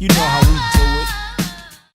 You know how we do it.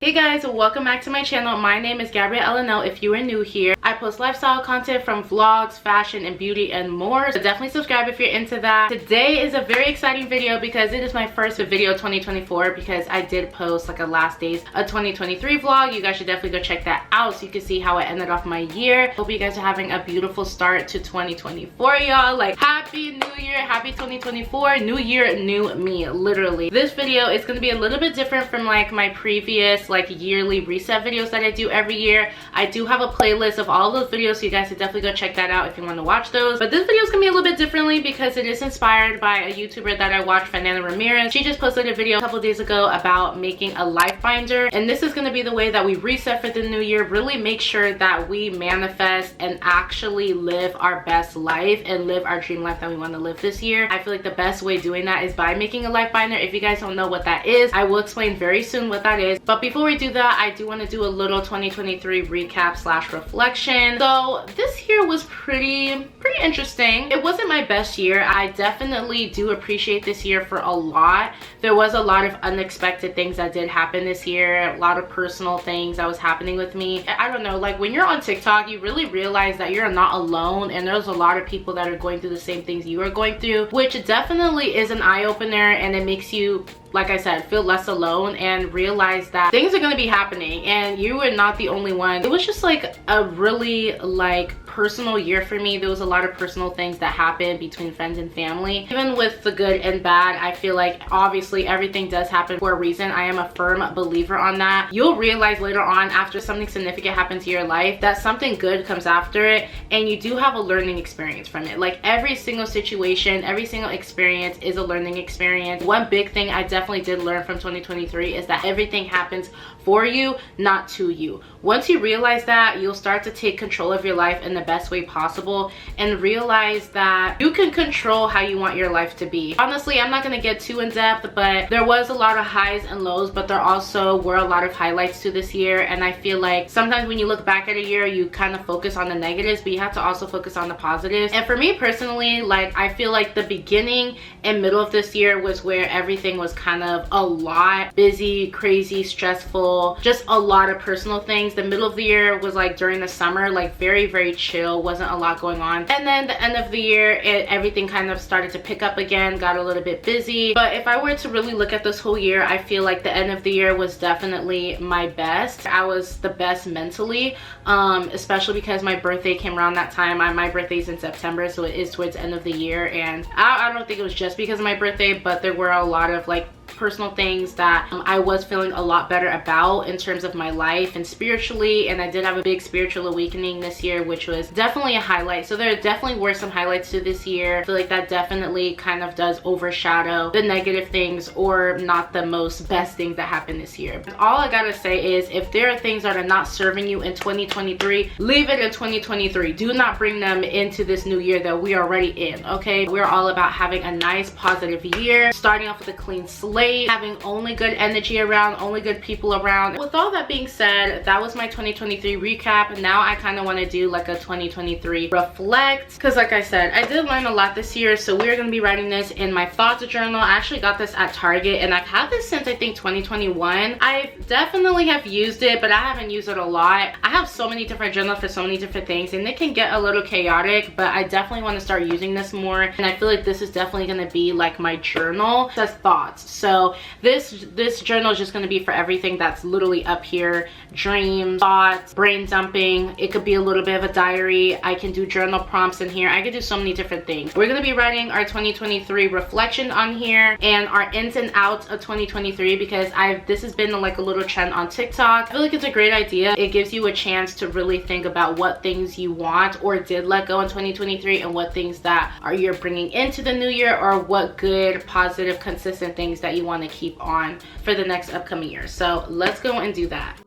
Hey guys, welcome back to my channel. My name is gabrielleenn. If you are new here, I post lifestyle content from vlogs, fashion, and beauty and more. So definitely subscribe if you're into that. Today is a very exciting video because it is my first video 2024 because I did post like a last days of 2023 vlog. You guys should definitely go check that out so you can see how I ended off my year. Hope you guys are having a beautiful start to 2024, y'all. Like, happy new year, happy 2024, new year, new me, literally. This video is going to be a little bit different from like my previous like yearly reset videos that I do every year. I do have a playlist of all those videos, so you guys should definitely go check that out if you want to watch those. But this video is gonna be a little bit differently because it is inspired by a YouTuber that I watch, Fernanda Ramirez. She just posted a video a couple days ago about making a life binder, and this is gonna be the way that we reset for the new year. Really make sure that we manifest and actually live our best life and live our dream life that we want to live this year. I feel like the best way doing that is by making a life binder. If you guys don't know what that is, I will explain very soon what that is. But before we do that, I do want to do a little 2023 recap slash reflection. So this year was pretty interesting. It wasn't my best year. I definitely do appreciate this year for a lot. There was a lot of unexpected things that did happen this year, a lot of personal things that was happening with me. I don't know, like when you're on TikTok, you really realize that you're not alone, and there's a lot of people that are going through the same things you are going through, which definitely is an eye-opener, and it makes you, like I said, feel less alone and realize that things are going to be happening and you are not the only one. It was just like a really like personal year for me. There was a lot of personal things that happened between friends and family. Even with the good and bad, I feel like obviously everything does happen for a reason. I am a firm believer on that. You'll realize later on, after something significant happens to your life, that something good comes after it, and you do have a learning experience from it. Like every single situation, every single experience is a learning experience. One big thing I definitely did learn from 2023 is that everything happens for you, not to you. Once you realize that, you'll start to take control of your life in the best way possible and realize that you can control how you want your life to be. Honestly, I'm not going to get too in depth, but there was a lot of highs and lows, but there also were a lot of highlights to this year. And I feel like sometimes when you look back at a year, you kind of focus on the negatives, but you have to also focus on the positives. And for me personally, like I feel like the beginning and middle of this year was where everything was kind of a lot busy, crazy, stressful, just a lot of personal things. The middle of the year was like during the summer, like very chill, wasn't a lot going on. And then the end of the year, everything kind of started to pick up again, got a little bit busy. But if I were to really look at this whole year, I feel like the end of the year was definitely my best. I was the best mentally, especially because my birthday came around that time. My birthday's in September, so it is towards the end of the year. And I don't think it was just because of my birthday, but there were a lot of like personal things that I was feeling a lot better about in terms of my life and spiritually. And I did have a big spiritual awakening this year, which was definitely a highlight. So there definitely were some highlights to this year. I feel like that definitely kind of does overshadow the negative things or not the most best things that happened this year. But all I gotta say is if there are things that are not serving you in 2023, leave it in 2023. Do not bring them into this new year that we are already in, okay? We're all about having a nice positive year, starting off with a clean slate, having only good energy around, only good people around. With all that being said, that was my 2023 recap. Now I kind of want to do like a 2023 reflect, because like I said, I did learn a lot this year. So we're going to be writing this in my thoughts journal. I actually got this at Target, and I've had this since I think 2021. I definitely have used it, but I haven't used it a lot. I have so many different journals for so many different things, and it can get a little chaotic, but I definitely want to start using this more. And I feel like this is definitely going to be like my journal. It says thoughts. So this journal is just going to be for everything that's literally up here: dreams, thoughts, brain dumping. It could be a little bit of a diary. I can do journal prompts in here. I could do so many different things. We're going to be writing our 2023 reflection on here and our ins and outs of 2023, because this has been like a little trend on TikTok. I feel like it's a great idea. It gives you a chance to really think about what things you want or did let go in 2023, and what things that you're bringing into the new year, or what good, positive, consistent things that you want to keep on for the next upcoming year. So let's go and do that.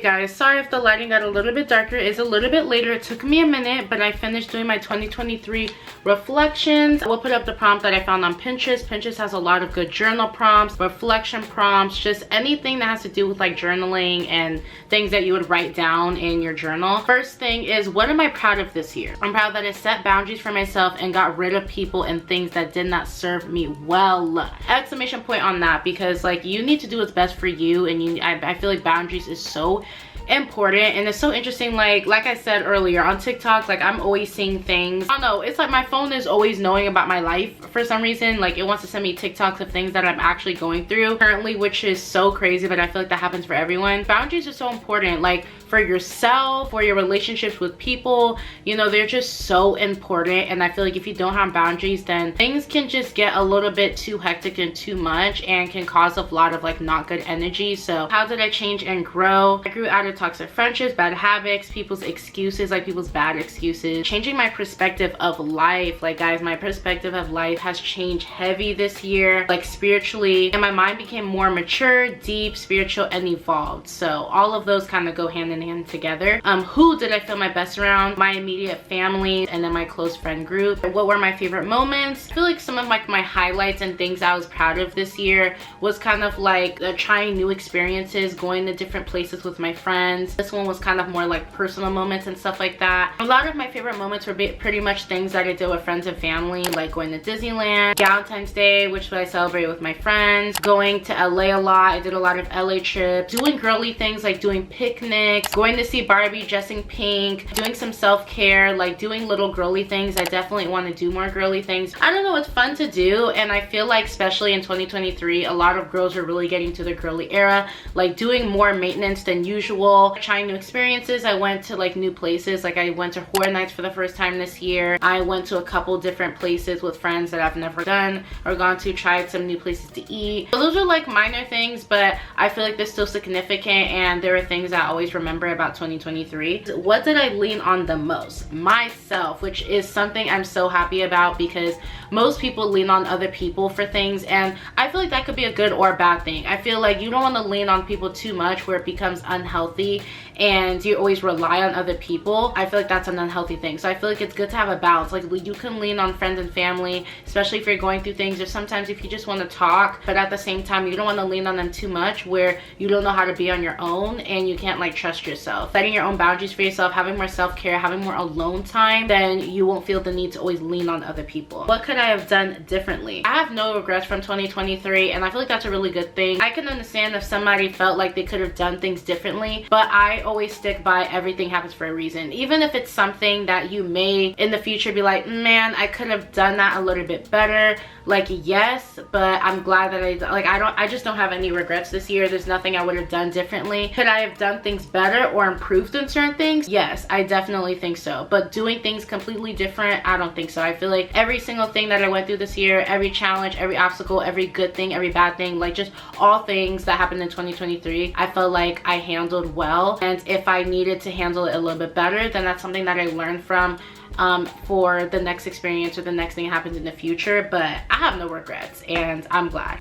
guys, sorry if the lighting got a little bit darker. It's a little bit later. It took me a minute, but I finished doing my 2023 reflections. I will put up the prompt that I found on Pinterest. Pinterest has a lot of good journal prompts, reflection prompts, just anything that has to do with like journaling and things that you would write down in your journal. First thing is, what am I proud of this year? I'm proud that I set boundaries for myself and got rid of people and things that did not serve me well. Exclamation point on that, because like you need to do what's best for you, and I feel like boundaries is so important. And it's so interesting, like I said earlier on TikTok, like I'm always seeing things. I don't know, it's like my phone is always knowing about my life for some reason. Like it wants to send me TikToks of things that I'm actually going through currently, which is so crazy, but I feel like that happens for everyone. Boundaries are so important, like for yourself, for your relationships with people, you know, they're just so important. And I feel like if you don't have boundaries, then things can just get a little bit too hectic and too much, and can cause a lot of like not good energy. So how did I change and grow? I grew out of toxic friendships, bad habits, people's excuses, like people's bad excuses. Changing my perspective of life. Like guys, my perspective of life has changed heavy this year, like spiritually, and my mind became more mature, deep, spiritual, and evolved. So all of those kind of go hand in hand together. Who did I feel my best around? My immediate family, and then my close friend group. What were my favorite moments? I feel like some of like my highlights and things I was proud of this year was kind of like trying new experiences, going to different places with my friends. This one was kind of more like personal moments and stuff like that. A lot of my favorite moments were pretty much things that I did with friends and family, like going to Disneyland, Valentine's Day, which I celebrated with my friends, going to LA a lot. I did a lot of LA trips, doing girly things like doing picnics, going to see Barbie dressing pink, doing some self-care, like doing little girly things. I definitely want to do more girly things. I don't know, it's fun to do, and I feel like especially in 2023 a lot of girls are really getting to the girly era, like doing more maintenance than usual, trying new experiences. I went to like new places, like I went to horror nights for the first time this year. I went to a couple different places with friends that I've never done or gone to, tried some new places to eat. So those are like minor things, but I feel like they're still significant, and there are things I always remember about 2023. What did I lean on the most? Myself, which is something I'm so happy about, because most people lean on other people for things, and I feel like that could be a good or a bad thing. I feel like you don't want to lean on people too much where it becomes unhealthy and you always rely on other people. I feel like that's an unhealthy thing. So I feel like it's good to have a balance. Like you can lean on friends and family, especially if you're going through things, or sometimes if you just want to talk, but at the same time you don't want to lean on them too much where you don't know how to be on your own and you can't like trust yourself. Setting your own boundaries for yourself, having more self-care, having more alone time, then you won't feel the need to always lean on other people. What could I have done differently? I have no regrets from 2023, and I feel like that's a really good thing. I can understand if somebody felt like they could have done things differently, but I always stick by everything happens for a reason. Even if it's something that you may in the future be like, man, I could have done that a little bit better. Like, yes, but I'm glad that I just don't have any regrets this year. There's nothing I would have done differently. Could I have done things better or improved in certain things? Yes, I definitely think so. But doing things completely different, I don't think so. I feel like every single thing that I went through this year, every challenge, every obstacle, every good thing, every bad thing, like just all things that happened in 2023, I felt like I handled well. And if I needed to handle it a little bit better, then that's something that I learned from for the next experience or the next thing that happens in the future. But I have no regrets, and I'm glad.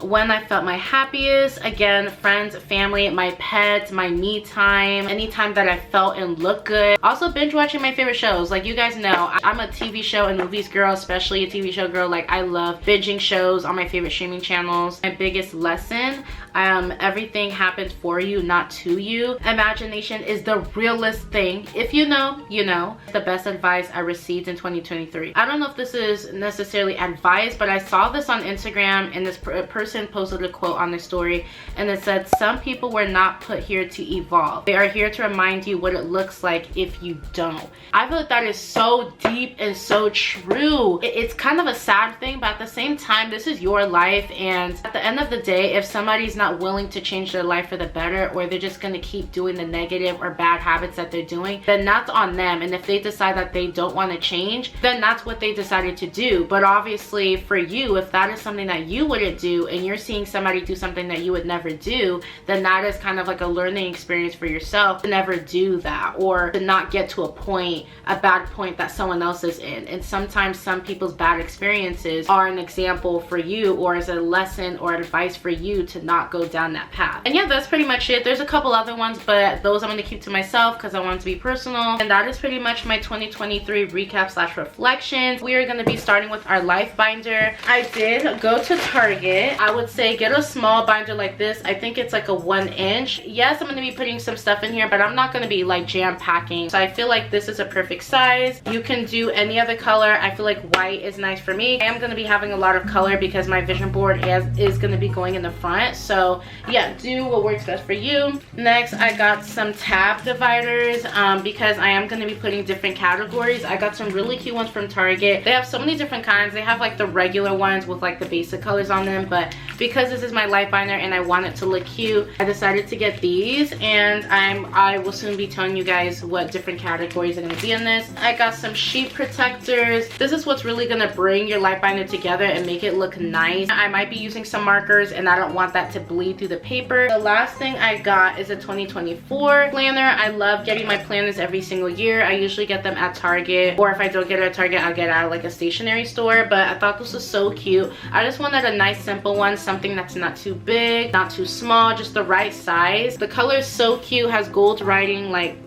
When I felt my happiest, again, friends, family, my pets, my me time, anytime that I felt and looked good. Also binge watching my favorite shows. Like you guys know, I'm a TV show and movies girl, especially a TV show girl. Like I love binging shows on my favorite streaming channels. My biggest lesson, everything happens for you, not to you. Imagination is the realest thing. If you know, you know. The best advice I received in 2023. I don't know if this is necessarily advice, but I saw this on Instagram, and this person posted a quote on their story, and it said, some people were not put here to evolve. They are here to remind you what it looks like if you don't. I feel like that is so deep and so true. It's kind of a sad thing, but at the same time, this is your life, and at the end of the day, if somebody's not willing to change their life for the better, or they're just going to keep doing the negative or bad habits that they're doing, then that's on them. And if they decide that that they don't want to change, then that's what they decided to do. But obviously for you, if that is something that you wouldn't do and you're seeing somebody do something that you would never do, then that is kind of like a learning experience for yourself to never do that, or to not get to a bad point that someone else is in. And sometimes some people's bad experiences are an example for you, or as a lesson or advice for you to not go down that path. And yeah, that's pretty much it. There's a couple other ones, but those I'm going to keep to myself because I want it to be personal. And that is pretty much my 2023 recap slash reflections. We are going to be starting with our life binder. I did go to Target. I would say get a small binder like this. I think it's like a 1 inch. Yes, I'm going to be putting some stuff in here, but I'm not going to be like jam packing. So I feel like this is a perfect size. You can do any other color. I feel like white is nice for me. I am going to be having a lot of color because my vision board is going to be going in the front. So yeah, do what works best for you. Next, I got some tab dividers because I am going to be putting different categories. I got some really cute ones from Target. They have so many different kinds. They have like the regular ones with like the basic colors on them, but because this is my life binder and I want it to look cute, I decided to get these, and I will soon be telling you guys what different categories are going to be in this. I got some sheet protectors. This is what's really going to bring your life binder together and make it look nice. I might be using some markers and I don't want that to bleed through the paper. The last thing I got is a 2024 planner. I love getting my planners every single year. I usually get them at Target, or if I don't get it at Target, I'll get it at like a stationery store. But I thought this was so cute. I just wanted a nice simple one, something that's not too big, not too small, just the right size. The color is so cute, has gold writing. Like,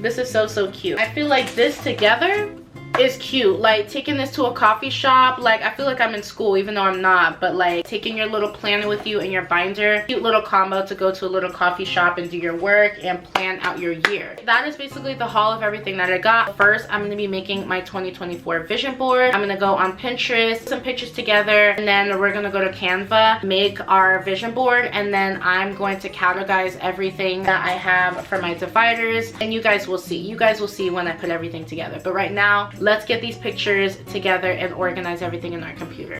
this is so cute. I feel like this together is cute. Like taking this to a coffee shop, like I feel like I'm in school even though I'm not, but like taking your little planner with you and your binder, cute little combo to go to a little coffee shop and do your work and plan out your year. That is basically the haul of everything that I got. First, I'm going to be making my 2024 vision board. I'm going to go on Pinterest, put some pictures together, and then we're going to go to Canva, make our vision board, and then I'm going to categorize everything that I have for my dividers, and you guys will see when I put everything together. But right now, let's get these pictures together and organize everything in our computer.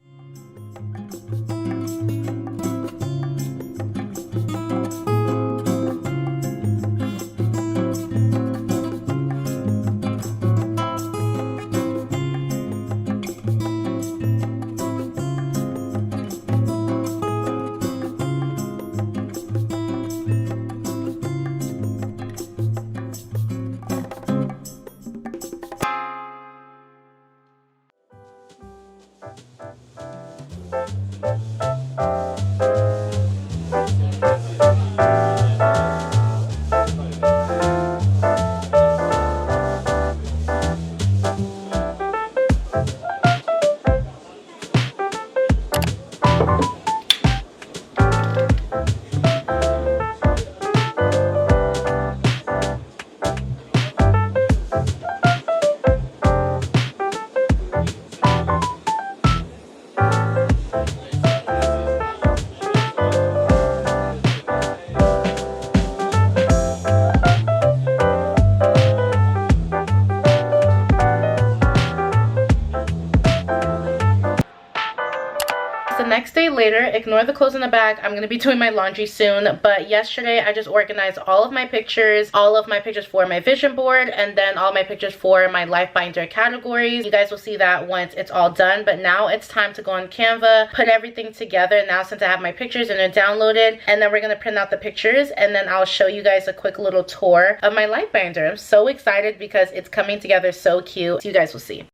Next day later, ignore the clothes in the back. I'm gonna be doing my laundry soon, but yesterday I just organized all of my pictures for my vision board, and then all my pictures for my life binder categories. You guys will see that once it's all done, but now it's time to go on Canva, put everything together now since I have my pictures and they're downloaded, and then we're gonna print out the pictures, and then I'll show you guys a quick little tour of my life binder. I'm so excited because it's coming together so cute. You guys will see.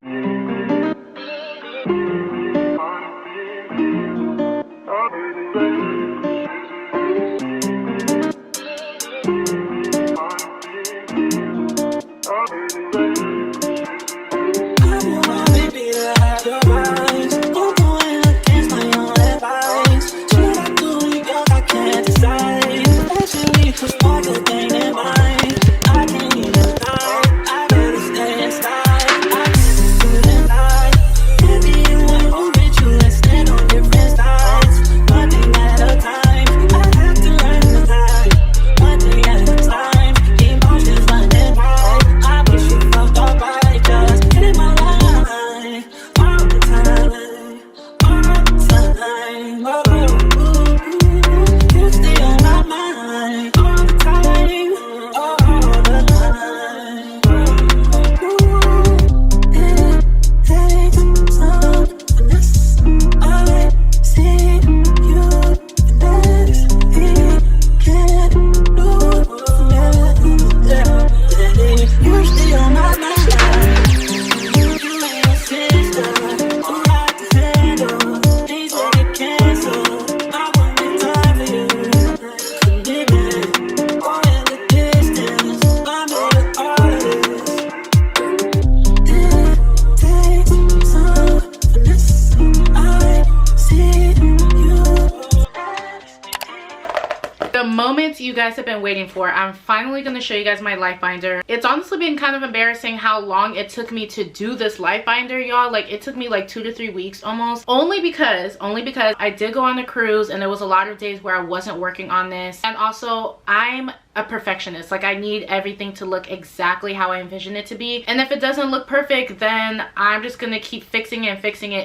you guys have been waiting for. I'm finally going to show you guys my life binder. It's honestly been kind of embarrassing how long it took me to do this life binder, y'all. Like, it took me like 2 to 3 weeks almost, only because I did go on a cruise and there was a lot of days where I wasn't working on this. And also, I'm a perfectionist. Like, I need everything to look exactly how I envision it to be, and if it doesn't look perfect, then I'm just gonna keep fixing it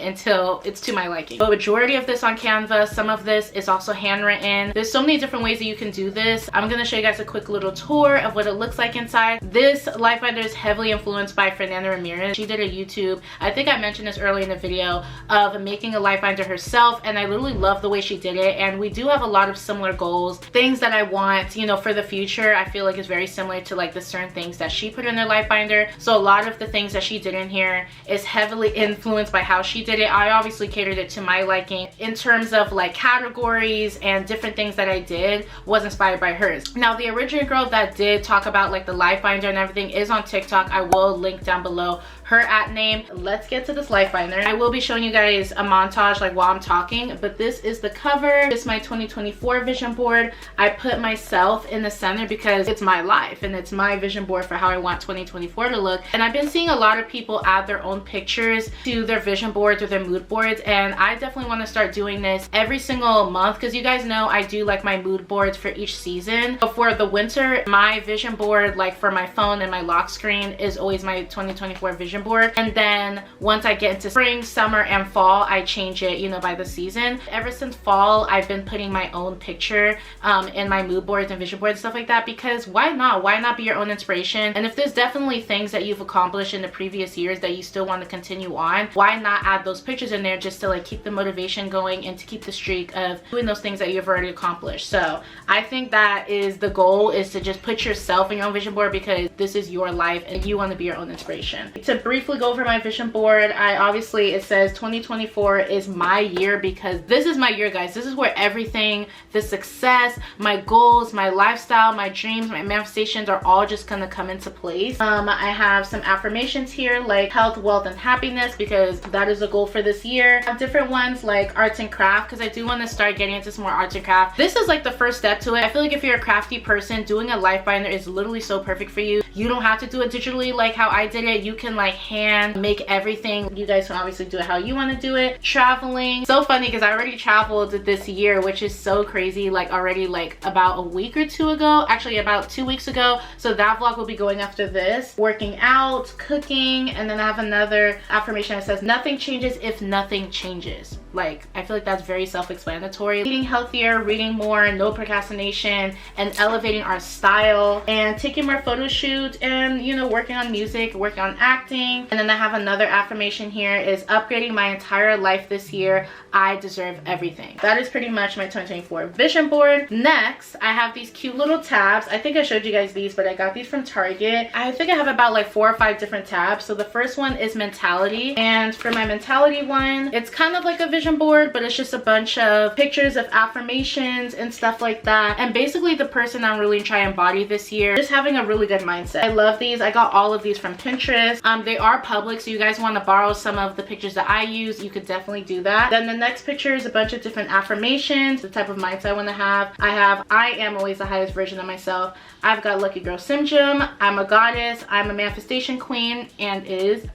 until it's to my liking. The majority of this on Canva, some of this is also handwritten. There's so many different ways that you can do this. I'm gonna show you guys a quick little tour of what it looks like inside. This life binder is heavily influenced by Fernanda Ramirez. She did a YouTube, I think I mentioned this earlier in the video, of making a life binder herself, and I literally love the way she did it. And we do have a lot of similar goals, things that I want, you know, for the future. I feel like it's very similar to like the certain things that she put in her life binder. So a lot of the things that she did in here is heavily influenced by how she did it. I obviously catered it to my liking in terms of like categories, and different things that I did was inspired by hers. Now, the original girl that did talk about like the life binder and everything is on TikTok. I will link down below her @name. Let's get to this life binder. I will be showing you guys a montage like while I'm talking, but this is the cover. This is my 2024 vision board. I put myself in the center because it's my life and it's my vision board for how I want 2024 to look. And I've been seeing a lot of people add their own pictures to their vision boards or their mood boards, and I definitely want to start doing this every single month, because you guys know I do like my mood boards for each season. But for the winter, my vision board, like for my phone and my lock screen, is always my 2024 vision board. And then once I get into spring, summer, and fall, I change it, you know, by the season. Ever since fall, I've been putting my own picture in my mood boards and vision boards and stuff like that, because why not be your own inspiration? And if there's definitely things that you've accomplished in the previous years that you still want to continue on, why not add those pictures in there just to like keep the motivation going and to keep the streak of doing those things that you've already accomplished. So I think that is the goal, is to just put yourself in your own vision board, because this is your life and you want to be your own inspiration. To briefly go over my vision board, it says 2024 is my year, because this is my year, guys. This is where everything, the success, my goals, my lifestyle, my dreams, my manifestations are all just gonna come into place. I have some affirmations here like health, wealth, and happiness, because that is a goal for this year. I have different ones like arts and craft, because I do want to start getting into some more arts and craft. This is like the first step to it. I feel like if you're a crafty person, doing a life binder is literally so perfect for you. You don't have to do it digitally like how I did it. You can like hand make everything. You guys can obviously do it how you want to do it. Traveling, so funny because I already traveled this year, which is so crazy. Like already like about a week or two ago, actually about 2 weeks ago. So that vlog will be going after this. Working out, cooking, and then I have another affirmation that says nothing changes if nothing changes. Like, I feel like that's very self-explanatory. Eating healthier, reading more, no procrastination, and elevating our style, and taking more photo shoots, and, you know, working on music, working on acting. And then I have another affirmation here is upgrading my entire life this year. I deserve everything. That is pretty much my 2024 vision board. Next, I have these cute little tabs. I think I showed you guys these, but I got these from Target. I think I have about like 4 or 5 different tabs. So the first one is mentality. And for my mentality one, it's kind of like a vision board, but it's just a bunch of pictures of affirmations and stuff like that. And basically the person I'm really trying to embody this year, just having a really good mindset. I love these. I got all of these from Pinterest. They are public, so you guys want to borrow some of the pictures that I use, you could definitely do that. Then the next picture is a bunch of different affirmations, the type of mindset I want to have. I am always the highest version of myself. I've got lucky girl syndrome. I'm a goddess. I'm a manifestation queen, and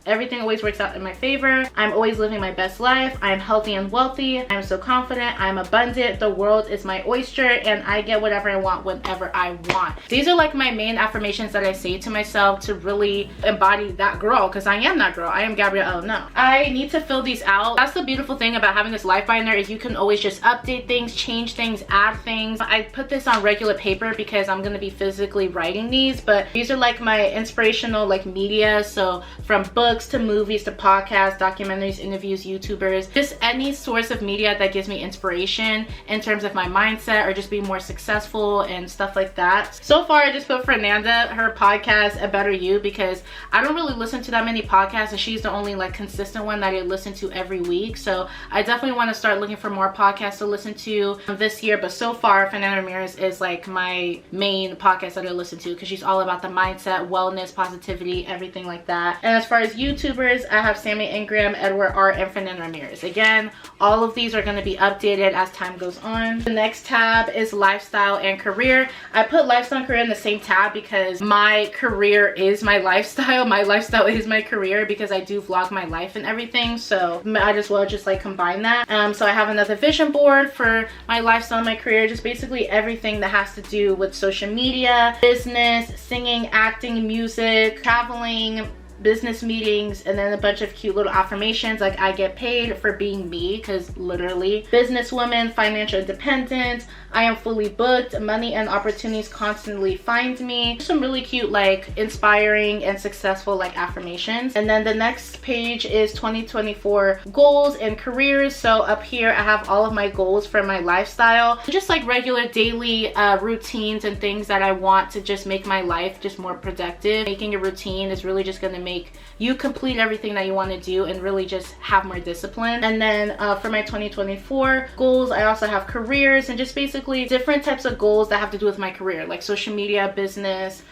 everything always works out in my favor. I'm always living my best life. I'm healthy and wealthy. I'm so confident. I'm abundant. The world is my oyster, and I get whatever I want whenever I want. These are like my main affirmations that I say to myself to really embody that girl, because I am that girl. I am Gabrielle. No, I need to fill these out. That's the beautiful thing about having this life binder, is you can always just update things, change things, add things. I put this on regular paper because I'm going to be physically writing these, but these are like my inspirational like media. So from books to movies to podcasts, documentaries, interviews, YouTubers, just any source of media that gives me inspiration in terms of my mindset or just being more successful and stuff like that. So far I just put Fernanda, her podcast A Better You, because I don't really listen to that many podcasts, and she's the only like consistent one that I listen to every week. So I definitely want to start looking for more podcasts to listen to this year. But so far Fernanda Ramirez is like my main podcast that I listen to, because she's all about the mindset, wellness, positivity, everything like that. And as far as YouTubers, I have Sammy Ingram, Edward Art, and Fernanda Ramirez. Again, All of these are going to be updated as time goes on. The next tab is lifestyle and career. I put lifestyle and career in the same tab because my career is my lifestyle. My lifestyle is my career because I do vlog my life and everything, so might as well just like combine that. So I have another vision board for my lifestyle and my career, just basically everything that has to do with social media, business, singing, acting, music, traveling, business meetings, and then a bunch of cute little affirmations like I get paid for being me, because literally businesswoman, financial independence, I am fully booked, money and opportunities constantly find me. Some really cute like inspiring and successful like affirmations. And then the next page is 2024 goals and careers. So up here I have all of my goals for my lifestyle, just like regular daily routines and things that I want to just make my life just more productive. Making a routine is really just going to make you complete everything that you want to do and really just have more discipline. And then for my 2024 goals, I also have careers and just basically different types of goals that have to do with my career, like social media, business,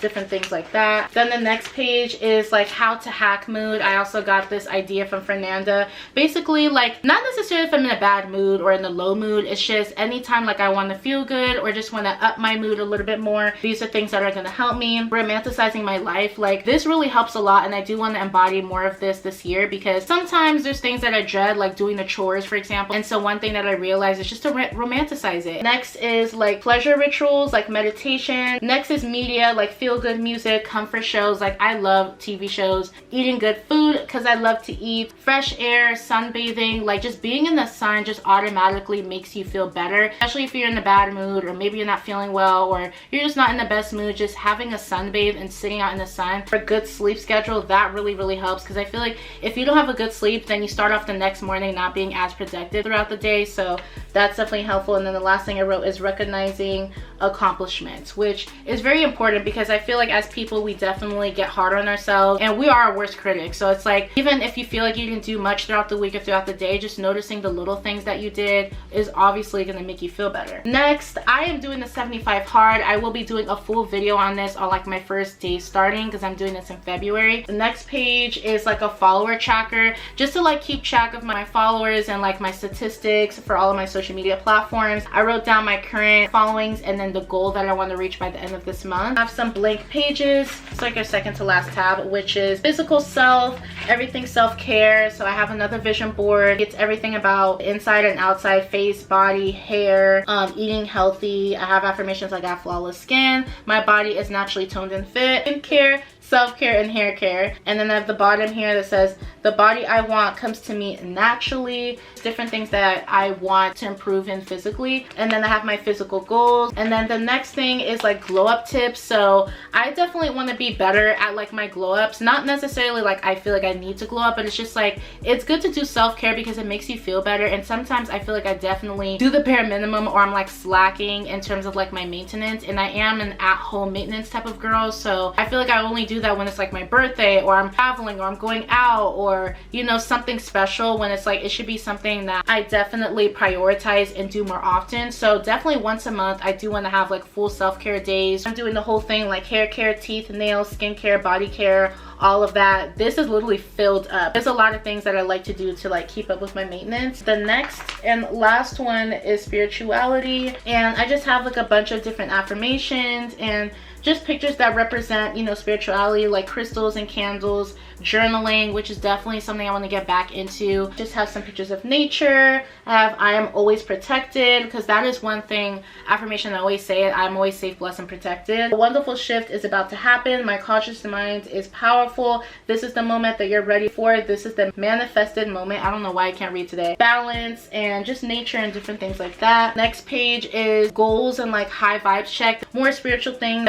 different things like that. Then the next page is like how to hack mood. I also got this idea from Fernanda. Basically, like not necessarily if I'm in a bad mood or in a low mood, it's just anytime like I want to feel good or just want to up my mood a little bit more, these are things that are going to help me. Romanticizing my life, like this really helps a lot, and I do want to embody more of this year because sometimes there's things that I dread, like doing the chores for example, and so one thing that I realized is just to romanticize it. Next is like pleasure rituals, like meditation. Next is media, like feel good music, comfort shows, like I love TV shows, eating good food because I love to eat, fresh air, sunbathing, like just being in the sun just automatically makes you feel better, especially if you're in a bad mood or maybe you're not feeling well or you're just not in the best mood. Just having a sunbathe and sitting out in the sun for a good sleep schedule, that really helps, because I feel like if you don't have a good sleep, then you start off the next morning not being as productive throughout the day, so that's definitely helpful. And then the last thing I wrote is recognizing accomplishments, which is very important because I feel like as people we definitely get hard on ourselves and we are our worst critics. So it's like even if you feel like you didn't do much throughout the week or throughout the day, just noticing the little things that you did is obviously going to make you feel better. Next, I am doing the 75 hard. I will be doing a full video on this on like my first day starting because I'm doing this in February. The next page is like a follower tracker, just to like keep track of my followers and like my statistics for all of my social media platforms. I wrote down my current followings and then the goal that I want to reach by the end of this month. I have some blank pages. It's like your second to last tab, which is physical self, everything self-care. So I have another vision board. It's everything about inside and outside, face, body, hair, eating healthy. I have affirmations like I have flawless skin, my body is naturally toned and fit, skincare, self-care, and hair care. And then at the bottom here that says the body I want comes to me naturally. Different things that I want to improve in physically. And then I have my physical goals. And then the next thing is like glow up tips. So I definitely want to be better at like my glow ups. Not necessarily like I feel like I need to glow up, but it's just like it's good to do self-care because it makes you feel better. And sometimes I feel like I definitely do the bare minimum or I'm like slacking in terms of like my maintenance, and I am an at-home maintenance type of girl. So I feel like I only do that when it's like my birthday or I'm traveling or I'm going out or you know something special, when it's like it should be something that I definitely prioritize and do more often. So definitely once a month I do want to have like full self-care days. I'm doing the whole thing like hair care, teeth, nails, skincare, body care, all of that. This is literally filled up. There's a lot of things that I like to do to like keep up with my maintenance. The next and last one is spirituality, and I just have like a bunch of different affirmations and just pictures that represent, you know, spirituality, like crystals and candles, journaling, which is definitely something I want to get back into. Just have some pictures of nature. I am always protected, because that is one thing, affirmation I always say it, I'm always safe, blessed, and protected. A wonderful shift is about to happen. My conscious mind is powerful. This is the moment that you're ready for. This is the manifested moment. I don't know why I can't read today. Balance and just nature and different things like that. Next page is goals and like high vibes check. More spiritual things.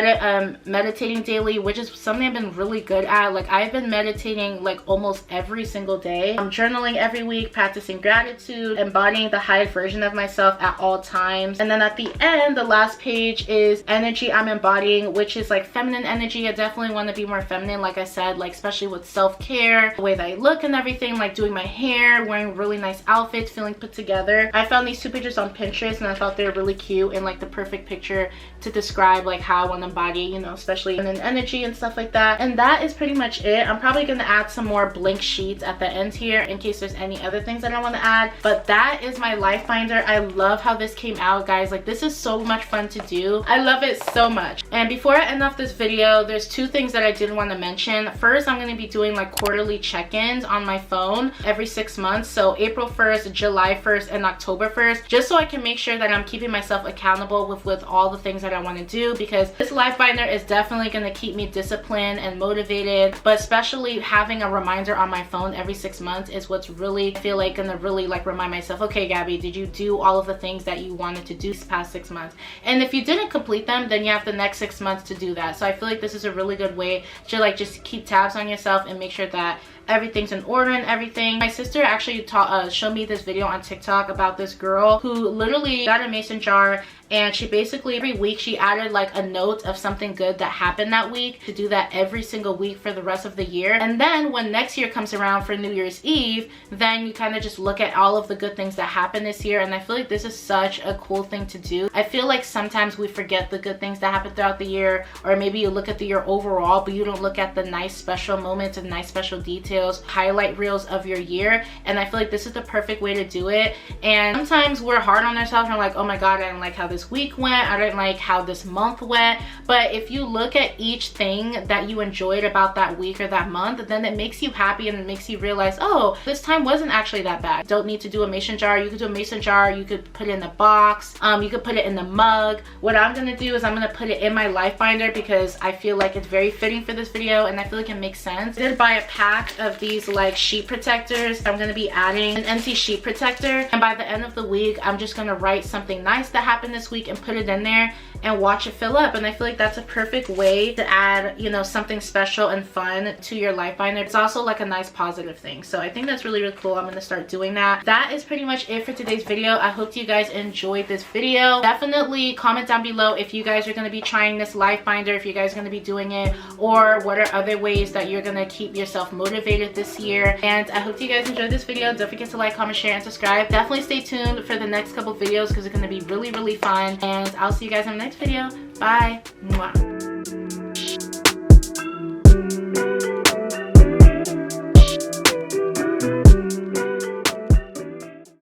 Meditating daily, which is something I've been really good at. Like I've been meditating like almost every single day. I'm journaling every week, practicing gratitude, embodying the highest version of myself at all times. And then at the end, the last page is energy I'm embodying, which is like feminine energy. I definitely want to be more feminine, like I said, like especially with self-care, the way that I look and everything, like doing my hair, wearing really nice outfits, feeling put together. I found these two pictures on Pinterest and I thought they were really cute and like the perfect picture to describe like how I want to embody baggy, you know, especially in energy and stuff like that. And that is pretty much it. I'm probably gonna add some more blank sheets at the end here in case there's any other things that I want to add. But that is my life binder. I love how this came out, guys. Like, this is so much fun to do. I love it so much. And before I end off this video, there's two things that I did want to mention. First, I'm going to be doing like quarterly check-ins on my phone every 6 months. So April 1st, July 1st, and October 1st, just so I can make sure that I'm keeping myself accountable with all the things that I want to do, because this life binder is definitely going to keep me disciplined and motivated. But especially having a reminder on my phone every 6 months is what's really, I feel like, gonna really like remind myself, okay, Gabby, did you do all of the things that you wanted to do these past 6 months? And if you didn't complete them, then you have the next 6 months to do that. So I feel like this is a really good way to like just keep tabs on yourself and make sure that everything's in order and everything. My sister actually showed me this video on TikTok about this girl who literally got a mason jar, and she basically every week she added like a note of something good that happened that week, to do that every single week for the rest of the year. And then when next year comes around for New Year's Eve, then you kind of just look at all of the good things that happened this year. And I feel like this is such a cool thing to do. I feel like sometimes we forget the good things that happened throughout the year, or maybe you look at the year overall but you don't look at the nice special moments and nice special details, highlight reels of your year. And I feel like this is the perfect way to do it. And sometimes we're hard on ourselves and we're like, oh my god, I didn't like how this week went, I didn't like how this month went. But if you look at each thing that you enjoyed about that week or that month, then it makes you happy and it makes you realize, oh, this time wasn't actually that bad. Don't need to do a mason jar. You could do a mason jar, you could put it in a box, you could put it in the mug. What I'm gonna do is I'm gonna put it in my life binder because I feel like it's very fitting for this video and I feel like it makes sense. I did buy a pack of these like sheet protectors. I'm gonna be adding an empty sheet protector, and by the end of the week I'm just gonna write something nice that happened this week and put it in there and watch it fill up. And I feel like that's a perfect way to add, you know, something special and fun to your life binder. It's also like a nice positive thing, so I think that's really, really cool. I'm gonna start doing that. That is pretty much it for today's video. I hope you guys enjoyed this video. Definitely comment down below if you guys are going to be trying this life binder, if you guys are going to be doing it, or what are other ways that you're going to keep yourself motivated this year. And I hope you guys enjoyed this video. Don't forget to like, comment, share, and subscribe. Definitely stay tuned for the next couple videos because it's going to be really, really fun. And I'll see you guys in the next video. Bye. Mwah.